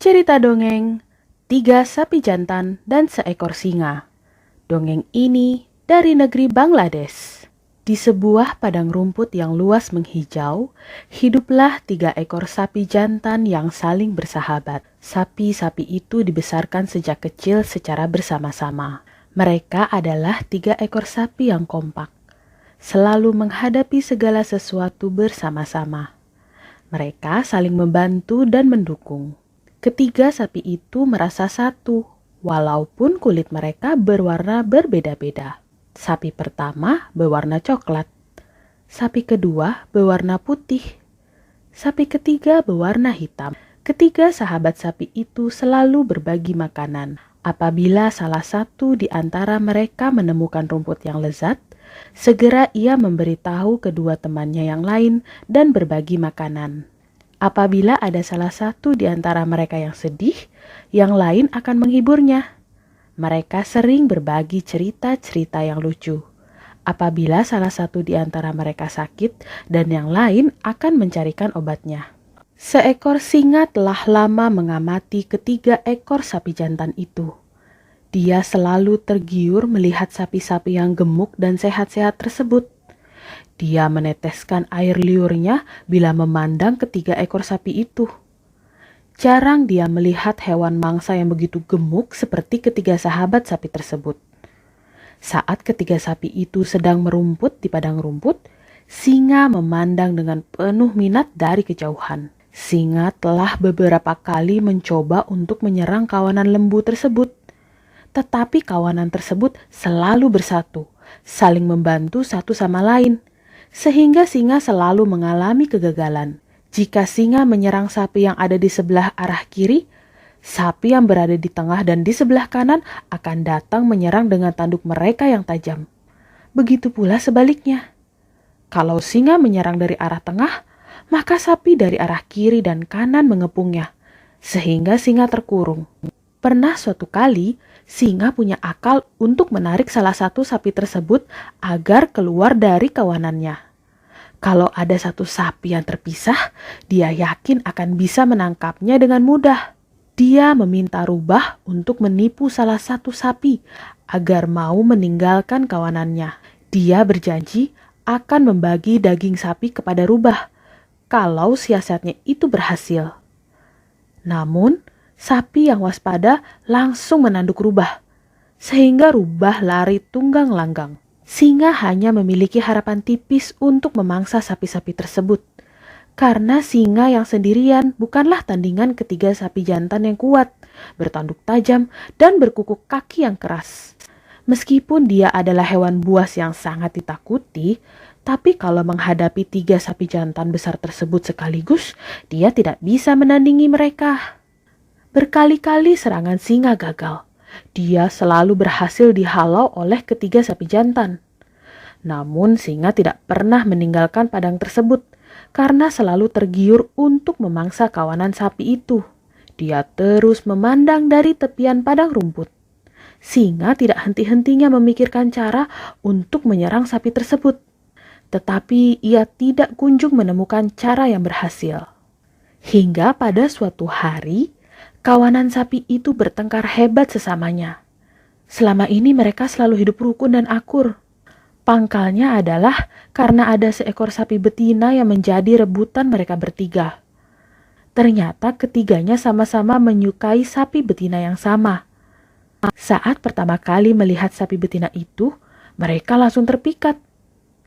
Cerita dongeng, Tiga Sapi Jantan dan Seekor Singa. Dongeng ini dari negeri Bangladesh. Di sebuah padang rumput yang luas menghijau, hiduplah 3 ekor sapi jantan yang saling bersahabat. Sapi-sapi itu dibesarkan sejak kecil secara bersama-sama. Mereka adalah 3 ekor sapi yang kompak, selalu menghadapi segala sesuatu bersama-sama. Mereka saling membantu dan mendukung. Ketiga sapi itu merasa satu, walaupun kulit mereka berwarna berbeda-beda. Sapi pertama berwarna coklat, sapi kedua berwarna putih, sapi ketiga berwarna hitam. Ketiga sahabat sapi itu selalu berbagi makanan. Apabila salah satu di antara mereka menemukan rumput yang lezat, segera ia memberitahu kedua temannya yang lain dan berbagi makanan. Apabila ada salah satu di antara mereka yang sedih, yang lain akan menghiburnya. Mereka sering berbagi cerita-cerita yang lucu. Apabila salah satu di antara mereka sakit, dan yang lain akan mencarikan obatnya. Seekor singa telah lama mengamati ketiga ekor sapi jantan itu. Dia selalu tergiur melihat sapi-sapi yang gemuk dan sehat-sehat tersebut. Dia meneteskan air liurnya bila memandang ketiga ekor sapi itu. Jarang dia melihat hewan mangsa yang begitu gemuk seperti ketiga sahabat sapi tersebut. Saat ketiga sapi itu sedang merumput di padang rumput, singa memandang dengan penuh minat dari kejauhan. Singa telah beberapa kali mencoba untuk menyerang kawanan lembu tersebut. Tetapi kawanan tersebut selalu bersatu, saling membantu satu sama lain. Sehingga singa selalu mengalami kegagalan. Jika singa menyerang sapi yang ada di sebelah arah kiri, sapi yang berada di tengah dan di sebelah kanan akan datang menyerang dengan tanduk mereka yang tajam. Begitu pula sebaliknya. Kalau singa menyerang dari arah tengah, maka sapi dari arah kiri dan kanan mengepungnya, sehingga singa terkurung. Pernah suatu kali, singa punya akal untuk menarik salah satu sapi tersebut agar keluar dari kawanannya. Kalau ada satu sapi yang terpisah, dia yakin akan bisa menangkapnya dengan mudah. Dia meminta rubah untuk menipu salah satu sapi agar mau meninggalkan kawanannya. Dia berjanji akan membagi daging sapi kepada rubah kalau siasatnya itu berhasil. Namun, sapi yang waspada langsung menanduk rubah, sehingga rubah lari tunggang langgang. Singa hanya memiliki harapan tipis untuk memangsa sapi-sapi tersebut. Karena singa yang sendirian bukanlah tandingan ketiga sapi jantan yang kuat, bertanduk tajam, dan berkukuk kaki yang keras. Meskipun dia adalah hewan buas yang sangat ditakuti, tapi kalau menghadapi 3 sapi jantan besar tersebut sekaligus, dia tidak bisa menandingi mereka. Berkali-kali serangan singa gagal. Dia selalu berhasil dihalau oleh ketiga sapi jantan. Namun singa tidak pernah meninggalkan padang tersebut karena selalu tergiur untuk memangsa kawanan sapi itu. Dia terus memandang dari tepian padang rumput. Singa tidak henti-hentinya memikirkan cara untuk menyerang sapi tersebut. Tetapi ia tidak kunjung menemukan cara yang berhasil. Hingga pada suatu hari, kawanan sapi itu bertengkar hebat sesamanya. Selama ini mereka selalu hidup rukun dan akur. Pangkalnya adalah karena ada seekor sapi betina yang menjadi rebutan mereka bertiga. Ternyata ketiganya sama-sama menyukai sapi betina yang sama. Saat pertama kali melihat sapi betina itu, mereka langsung terpikat.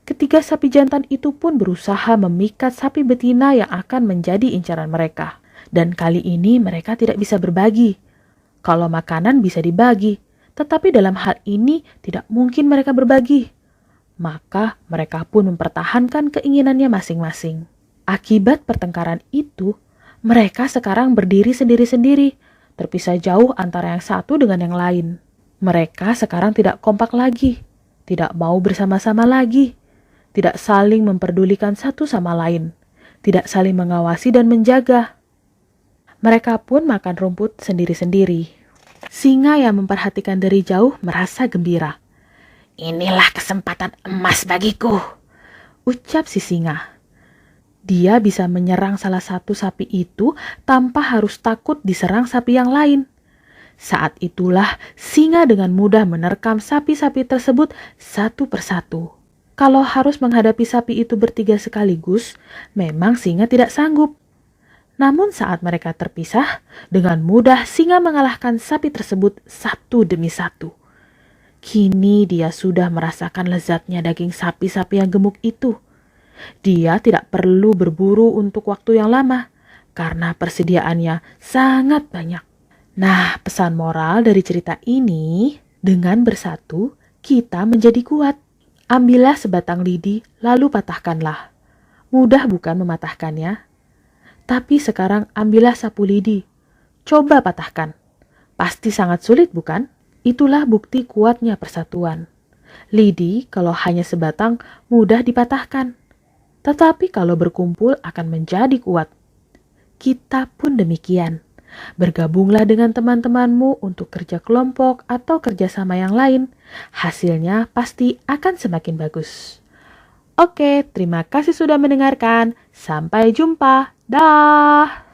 Ketiga sapi jantan itu pun berusaha memikat sapi betina yang akan menjadi incaran mereka. Dan kali ini mereka tidak bisa berbagi. Kalau makanan bisa dibagi, tetapi dalam hal ini tidak mungkin mereka berbagi. Maka mereka pun mempertahankan keinginannya masing-masing. Akibat pertengkaran itu, mereka sekarang berdiri sendiri-sendiri, terpisah jauh antara yang satu dengan yang lain. Mereka sekarang tidak kompak lagi, tidak mau bersama-sama lagi, tidak saling memperdulikan satu sama lain, tidak saling mengawasi dan menjaga. Mereka pun makan rumput sendiri-sendiri. Singa yang memperhatikan dari jauh merasa gembira. "Inilah kesempatan emas bagiku," ucap si singa. Dia bisa menyerang salah satu sapi itu tanpa harus takut diserang sapi yang lain. Saat itulah singa dengan mudah menerkam sapi-sapi tersebut satu persatu. Kalau harus menghadapi sapi itu bertiga sekaligus, memang singa tidak sanggup. Namun saat mereka terpisah, dengan mudah singa mengalahkan sapi tersebut satu demi satu. Kini dia sudah merasakan lezatnya daging sapi-sapi yang gemuk itu. Dia tidak perlu berburu untuk waktu yang lama, karena persediaannya sangat banyak. Nah, pesan moral dari cerita ini, dengan bersatu, kita menjadi kuat. Ambillah sebatang lidi, lalu patahkanlah. Mudah bukan mematahkannya? Tapi sekarang ambillah sapu lidi. Coba patahkan. Pasti sangat sulit bukan? Itulah bukti kuatnya persatuan. Lidi kalau hanya sebatang mudah dipatahkan. Tetapi kalau berkumpul akan menjadi kuat. Kita pun demikian. Bergabunglah dengan teman-temanmu untuk kerja kelompok atau kerjasama yang lain. Hasilnya pasti akan semakin bagus. Oke, terima kasih sudah mendengarkan. Sampai jumpa. Dah.